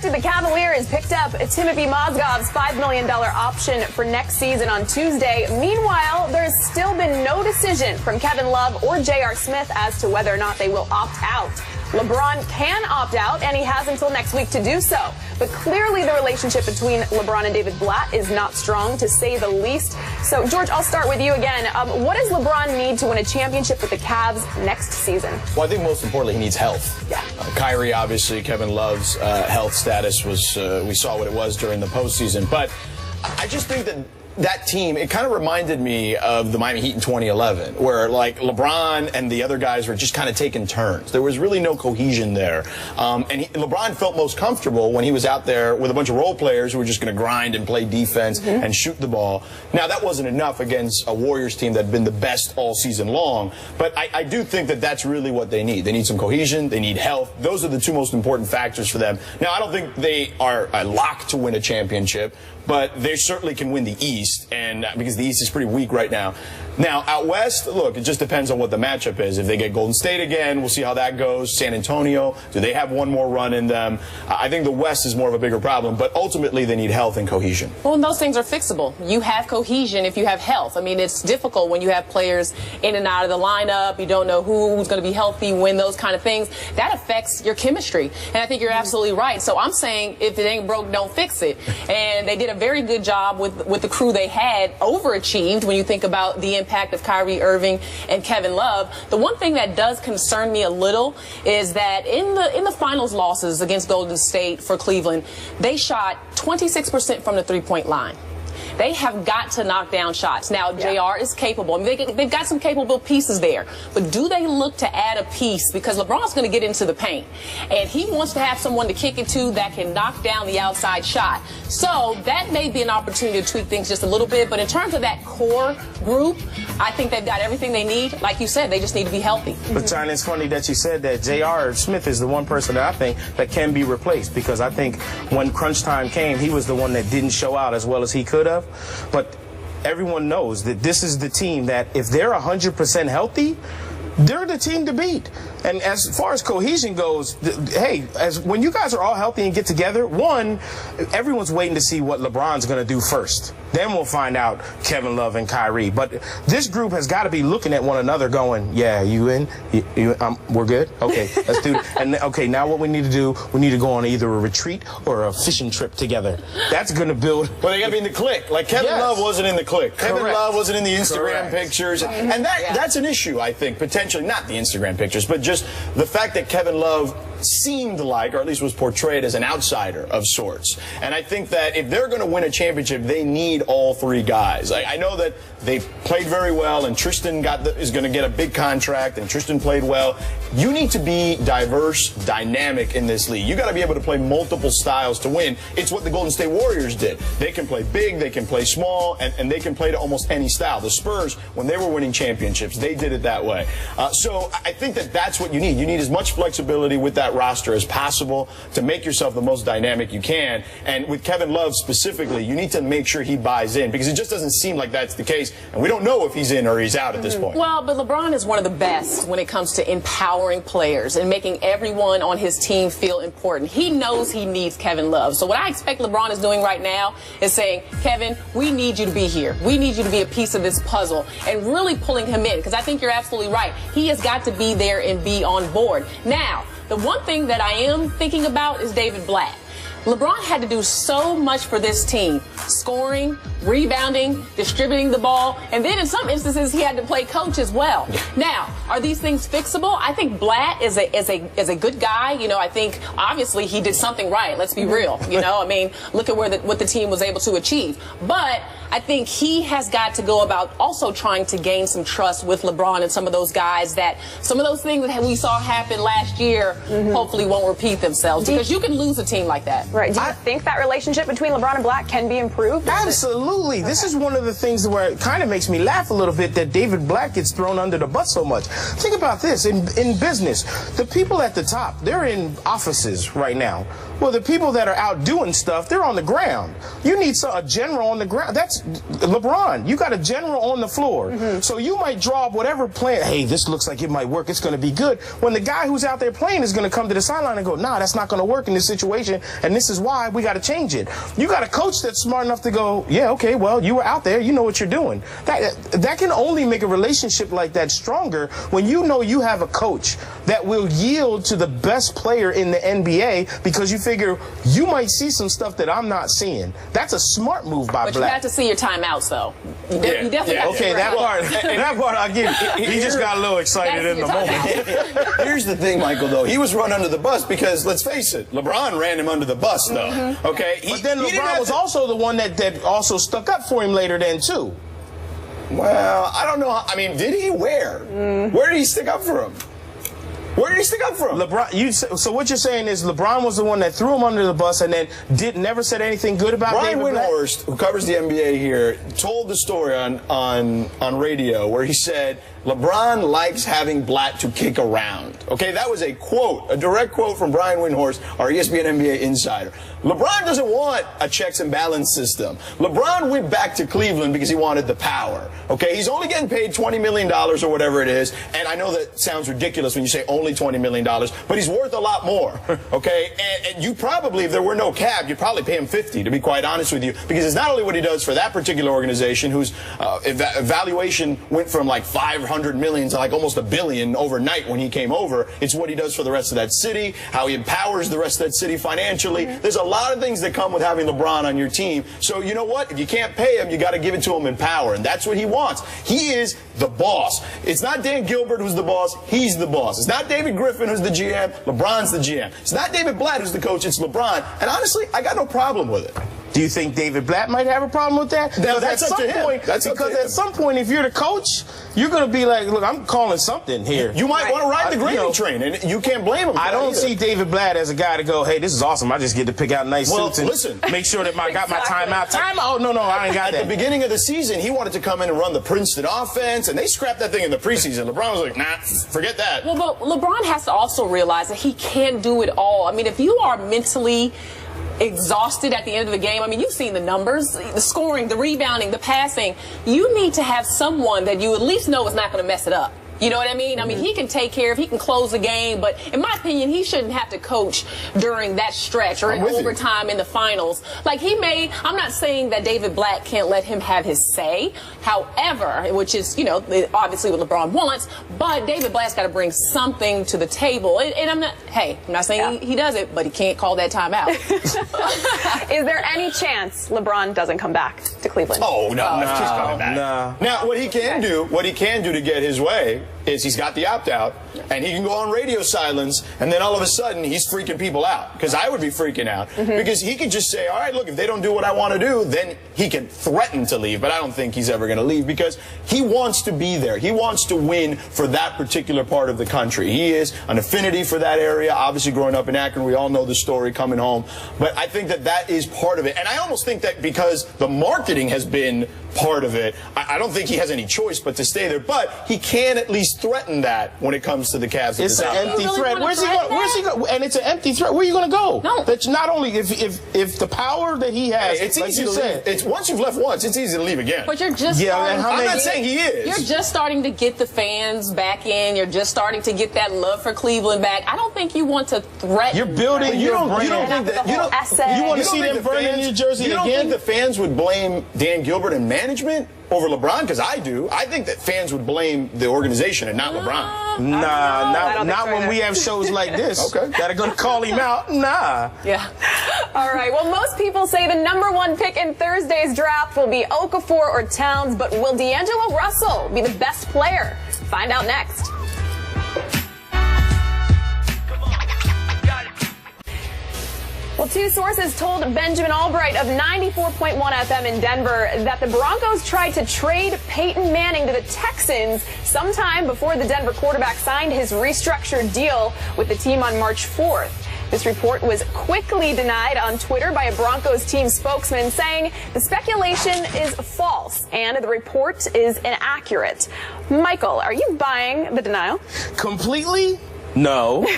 expected, the Cavaliers picked up Timothy Mozgov's $5 million option for next season on Tuesday. Meanwhile, there's still been no decision from Kevin Love or J.R. Smith as to whether or not they will opt out. LeBron can opt out, and he has until next week to do so. But clearly the relationship between LeBron and David Blatt is not strong, to say the least. So, George, I'll start with you again. What does LeBron need to win a championship with the Cavs next season? Well, I think most importantly, he needs health. Yeah. Kyrie, obviously, Kevin Love's health status was, we saw what it was during the postseason. But I just think that team, it kind of reminded me of the Miami Heat in 2011, where like LeBron and the other guys were just kind of taking turns. There was really no cohesion there. LeBron felt most comfortable when he was out there with a bunch of role players who were just going to grind and play defense and shoot the ball. Now, that wasn't enough against a Warriors team that had been the best all season long, but I do think that that's really what they need. They need some cohesion. They need health. Those are the two most important factors for them. Now, I don't think they are a lock to win a championship, but they certainly can win the East, and because the East is pretty weak right now. Now, out West, look, it just depends on what the matchup is. If they get Golden State again, we'll see how that goes. San Antonio, do they have one more run in them? I think the West is more of a bigger problem, but ultimately they need health and cohesion. Well, and those things are fixable. You have cohesion if you have health. I mean, it's difficult when you have players in and out of the lineup. You don't know who's going to be healthy, when, those kind of things. That affects your chemistry, and I think you're absolutely right. So I'm saying if it ain't broke, don't fix it. And they did a very good job with the crew they had, overachieved when you think about the impact of Kyrie Irving and Kevin Love. The one thing that does concern me a little is that in the finals losses against Golden State for Cleveland, they shot 26% from the three-point line. They have got to knock down shots. Now, JR is capable. I mean, they've got some capable pieces there. But do they look to add a piece? Because LeBron's going to get into the paint. And he wants to have someone to kick it to that can knock down the outside shot. So that may be an opportunity to tweak things just a little bit. But in terms of that core group, I think they've got everything they need. Like you said, they just need to be healthy. But, China, it's funny that you said that J.R. Smith is the one person that I think that can be replaced. Because I think when crunch time came, he was the one that didn't show out as well as he could have. But everyone knows that this is the team that if they're 100% healthy, they're the team to beat. And as far as cohesion goes, hey, when you guys are all healthy and get together, one, everyone's waiting to see what LeBron's going to do first. Then we'll find out Kevin Love and Kyrie. But this group has got to be looking at one another going, yeah, you in? We're good? Okay, let's do it. And, okay, now what we need to do, we need to go on either a retreat or a fishing trip together. That's going to build. Well, they got to be in the clique. Like Kevin Love wasn't in the clique. Kevin Love wasn't in the Instagram pictures. And that's an issue, I think, potentially. Not the Instagram pictures, but just the fact that Kevin Love seemed like, or at least was portrayed as, an outsider of sorts. And I think that if they're going to win a championship, they need all three guys. I know that they played very well, and Tristan is going to get a big contract, and Tristan played well. You need to be diverse, dynamic in this league. You got to be able to play multiple styles to win. It's what the Golden State Warriors did. They can play big, they can play small, and they can play to almost any style. The Spurs, when they were winning championships, they did it that way. So I think that that's what you need. You need as much flexibility with that roster as possible to make yourself the most dynamic you can. And with Kevin Love specifically, you need to make sure he buys in, because it just doesn't seem like that's the case. And we don't know if he's in or he's out at this point. Well, but LeBron is one of the best when it comes to empowering players and making everyone on his team feel important. He knows he needs Kevin Love. So what I expect LeBron is doing right now is saying, Kevin, we need you to be here. We need you to be a piece of this puzzle, and really pulling him in, because I think you're absolutely right. He has got to be there and be on board. Now, the one thing that I am thinking about is David Blatt. LeBron had to do so much for this team: scoring, rebounding, distributing the ball, and then in some instances he had to play coach as well. Now, are these things fixable? I think Blatt is a good guy. You know, I think obviously he did something right. Let's be real. You know, I mean, look at what the team was able to achieve. But I think he has got to go about also trying to gain some trust with LeBron and some of those guys, that some of those things that we saw happen last year hopefully won't repeat themselves, because you can lose a team like that. Right. Do you think that relationship between LeBron and Blatt can be improved? Absolutely. Okay. This is one of the things where it kind of makes me laugh a little bit that David Blatt gets thrown under the bus so much. Think about this. In business, the people at the top, they're in offices right now. Well, the people that are out doing stuff, they're on the ground. You need a general on the ground. That's LeBron. You got a general on the floor. So you might draw up whatever plan. Hey, this looks like it might work. It's going to be good. When the guy who's out there playing is going to come to the sideline and go, nah, that's not going to work in this situation, and this is why we got to change it. You got a coach that's smart enough to go, yeah, okay, well, you were out there. You know what you're doing. That can only make a relationship like that stronger when you know you have a coach that will yield to the best player in the NBA because you figure you might see some stuff that I'm not seeing. That's a smart move by But Black. you have to see your timeouts, though. You definitely have to Okay, see that part I'll give you. He just got a little excited in the moment. Here's the thing, Michael, though. He was run under the bus because, let's face it, LeBron ran him under the bus, though. Okay? But then LeBron was also the one that also stuck up for him later then, too. Well, I don't know. I mean, did he? Where? Where did he stick up for him? Where did he stick up for him? LeBron. So what you're saying is LeBron was the one that threw him under the bus and then never said anything good about Brian David Black? Windhorst, who covers the NBA here, told the story on radio where he said LeBron likes having Blatt to kick around. Okay, that was a quote, a direct quote from Brian Windhorst, our ESPN NBA insider. LeBron doesn't want a checks and balance system. LeBron went back to Cleveland because he wanted the power. Okay, he's only getting paid $20 million or whatever it is, and I know that sounds ridiculous when you say only $20 million, but he's worth a lot more. Okay, and you probably, if there were no cap, you'd probably pay him $50, to be quite honest with you, because it's not only what he does for that particular organization, whose evaluation went from like $500 million to like almost $1 billion overnight when he came over. It's what he does for the rest of that city, how he empowers the rest of that city financially. There's a lot of things that come with having LeBron on your team. So you know what? If you can't pay him, you got to give it to him in power, and that's what he wants. He is the boss. It's not Dan Gilbert who's the boss. He's the boss. It's not David Griffin who's the GM. LeBron's the GM. It's not David Blatt who's the coach. It's LeBron. And honestly, I got no problem with it. Do you think David Blatt might have a problem with that? That's up to him. Because at some point, if you're the coach, you're going to be like, look, I'm calling something here. You might want to ride the gravy train, and you can't blame him. I don't see David Blatt as a guy to go, hey, this is awesome. I just get to pick out nice suits and listen, make sure that I got my timeout. Timeout? No, I ain't got that. At the beginning of the season, he wanted to come in and run the Princeton offense, and they scrapped that thing in the preseason. LeBron was like, nah, forget that. Well, but LeBron has to also realize that he can't do it all. I mean, if you are mentally exhausted at the end of the game, I mean, you've seen the numbers, the scoring, the rebounding, the passing. You need to have someone that you at least know is not going to mess it up. You know what I mean? I mean, he can take care of, he can close the game, but in my opinion, he shouldn't have to coach during that stretch or in overtime in the finals. Like I'm not saying that David Blatt can't let him have his say. However, which is, you know, obviously what LeBron wants, but David Blatt's got to bring something to the table. And I'm not saying he does it, but he can't call that timeout. Is there any chance LeBron doesn't come back to Cleveland? Oh, no, he's coming back. No. Now, what he can do to get his way is he's got the opt-out, and he can go on radio silence, and then all of a sudden he's freaking people out. Because I would be freaking out. Because he could just say, all right, look, if they don't do what I want to do, then he can threaten to leave. But I don't think he's ever going to leave because he wants to be there. He wants to win for that particular part of the country. He is an affinity for that area. Obviously, growing up in Akron, we all know the story coming home. But I think that that is part of it. And I almost think that because the marketing has been part of it, I don't think he has any choice but to stay there. But he can at least threaten that when it comes to the Cavs. It's an empty threat. Where's he going? And it's an empty threat. Where are you going to go? No. That's not only if the power that he has. It's like easy you to said. leave. It's once you've left once, it's easy to leave again. But you're just I'm not saying he is. You're just starting to get the fans back in. You're just starting to get that love for Cleveland back. I don't think you want to threaten. You're building your brand. You don't think that you want to see them burn in New Jersey again? You don't think the fans would blame Dan Gilbert and management over LeBron? Because I do. I think that fans would blame the organization and not LeBron. Not when we have shows like this that are going to call him out. Nah. Yeah. All right. Well, most people say the #1 pick in Thursday's draft will be Okafor or Towns, but will D'Angelo Russell be the best player? Find out next. Well, two sources told Benjamin Albright of 94.1 FM in Denver that the Broncos tried to trade Peyton Manning to the Texans sometime before the Denver quarterback signed his restructured deal with the team on March 4th. This report was quickly denied on Twitter by a Broncos team spokesman, saying the speculation is false and the report is inaccurate. Michael, are you buying the denial? Completely? No,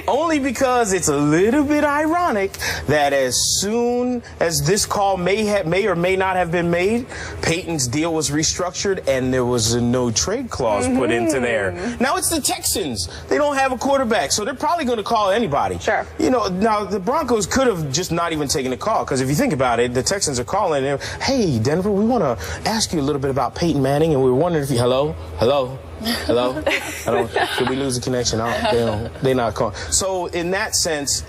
only because it's a little bit ironic that as soon as this call may or may not have been made, Peyton's deal was restructured and there was a no trade clause put into there. Now it's the Texans. They don't have a quarterback, so they're probably going to call anybody. Sure. You know, now the Broncos could have just not even taken the call, because if you think about it, the Texans are calling and, hey, Denver, we want to ask you a little bit about Peyton Manning, and we were wondering if you, hello? Should we lose the connection? They're not calling. So in that sense,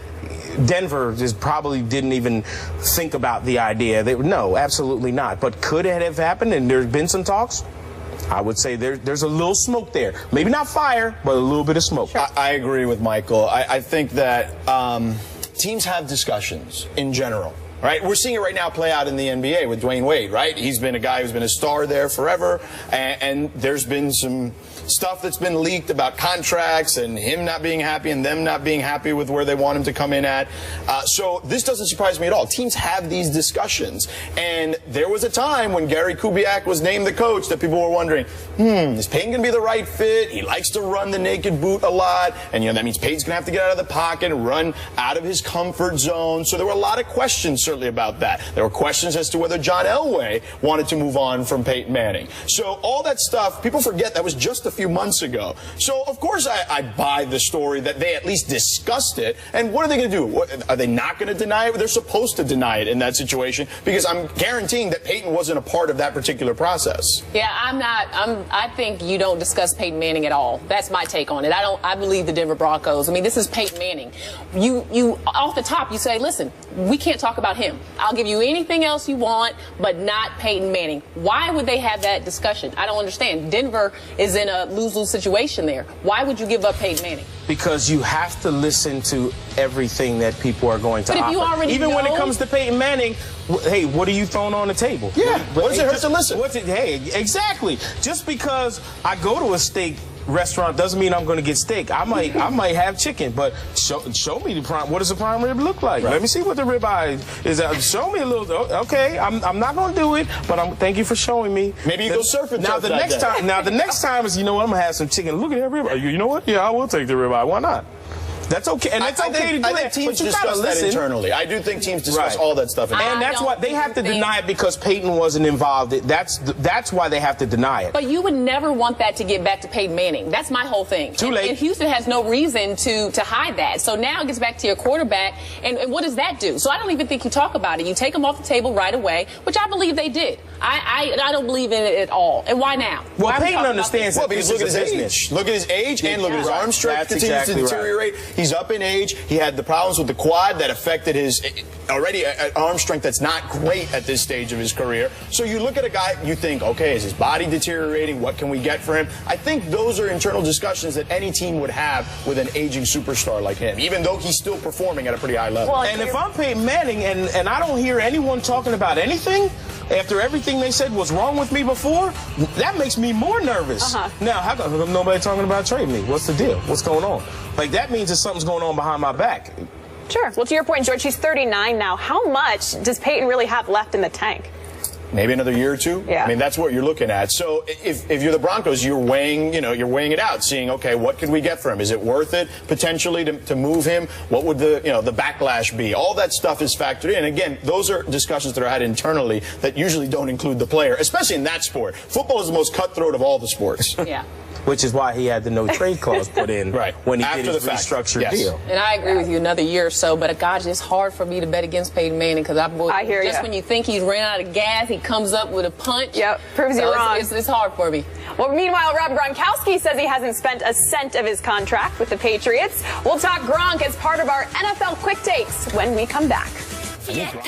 Denver just probably didn't even think about the idea. No, absolutely not. But could it have happened and there's been some talks? I would say there's a little smoke there. Maybe not fire, but a little bit of smoke. Sure. I agree with Michael. I think that teams have discussions in general. Right, we're seeing it right now play out in the NBA with Dwayne Wade, right? He's been a guy who's been a star there forever, and there's been some stuff that's been leaked about contracts and him not being happy and them not being happy with where they want him to come in at. So this doesn't surprise me at all. Teams have these discussions, and there was a time when Gary Kubiak was named the coach that people were wondering, is Peyton going to be the right fit? He likes to run the naked boot a lot, and that means Peyton's going to have to get out of the pocket and run out of his comfort zone. So there were a lot of questions certainly about that. There were questions as to whether John Elway wanted to move on from Peyton Manning. So all that stuff, people forget that was just a few months ago. So of course I buy the story that they at least discussed it. And what are they going to do? Are they not going to deny it? They're supposed to deny it in that situation, because I'm guaranteeing that Peyton wasn't a part of that particular process. Yeah, I think you don't discuss Peyton Manning at all. That's my take on it. I believe the Denver Broncos. I mean, this is Peyton Manning. You off the top, you say, listen, we can't talk about him. I'll give you anything else you want, but not Peyton Manning. Why would they have that discussion? I don't understand. Denver is in a lose-lose situation there. Why would you give up Peyton Manning? Because you have to listen to everything that people are going to offer. But if you already Even know, when it comes to Peyton Manning, hey, what are you throwing on the table? Yeah, what does it hurt to listen? Hey, exactly. Just because I go to a steak restaurant doesn't mean I'm going to get steak. I might have chicken, but show me the prime. What does a prime rib look like? Right. Let me see what the ribeye is. Show me a little. Okay, I'm not going to do it, but thank you for showing me. Maybe you go surfing. Now the next time is, you know what, I'm gonna have some chicken. Look at that ribeye. You know what? Yeah, I will take the ribeye. Why not? That's okay, and it's okay to do that. I think teams discuss that internally. I do think teams discuss all that stuff internally. And that's why they have to deny it, because Peyton wasn't involved. That's why they have to deny it. But you would never want that to get back to Peyton Manning. That's my whole thing. Too late. And Houston has no reason to hide that. So now it gets back to your quarterback, and what does that do? So I don't even think you talk about it. You take him off the table right away, which I believe they did. I don't believe in it at all. And why now? Well, Peyton understands that. Well, because look at his age. Look at his age, and look at his arm strength continues to deteriorate. He's up in age. He had the problems with the quad that affected his already arm strength that's not great at this stage of his career. So you look at a guy, you think, okay, is his body deteriorating? What can we get for him? I think those are internal discussions that any team would have with an aging superstar like him, even though he's still performing at a pretty high level. Well, and if I'm Peyton Manning and I don't hear anyone talking about anything after everything they said was wrong with me before, that makes me more nervous. Now, how come nobody talking about trading me? What's the deal? What's going on? Like, that means that something's going on behind my back. Sure. Well, to your point, George, he's 39 now. How much does Peyton really have left in the tank? Maybe another year or two. Yeah. I mean, that's what you're looking at. So if you're the Broncos, you're weighing it out, seeing, okay, what could we get for him? Is it worth it potentially to move him? What would the backlash be? All that stuff is factored in. Again, those are discussions that are had internally that usually don't include the player, especially in that sport. Football is the most cutthroat of all the sports. Yeah. Which is why he had the no trade clause put in when he After did his restructured deal. And I agree with you, another year or so, but gosh, it's hard for me to bet against Peyton Manning, because I hear you. Just when you think he's ran out of gas, he comes up with a punch. Yep, proves you wrong. It's hard for me. Well, meanwhile, Rob Gronkowski says he hasn't spent a cent of his contract with the Patriots. We'll talk Gronk as part of our NFL Quick Takes when we come back. Yeah.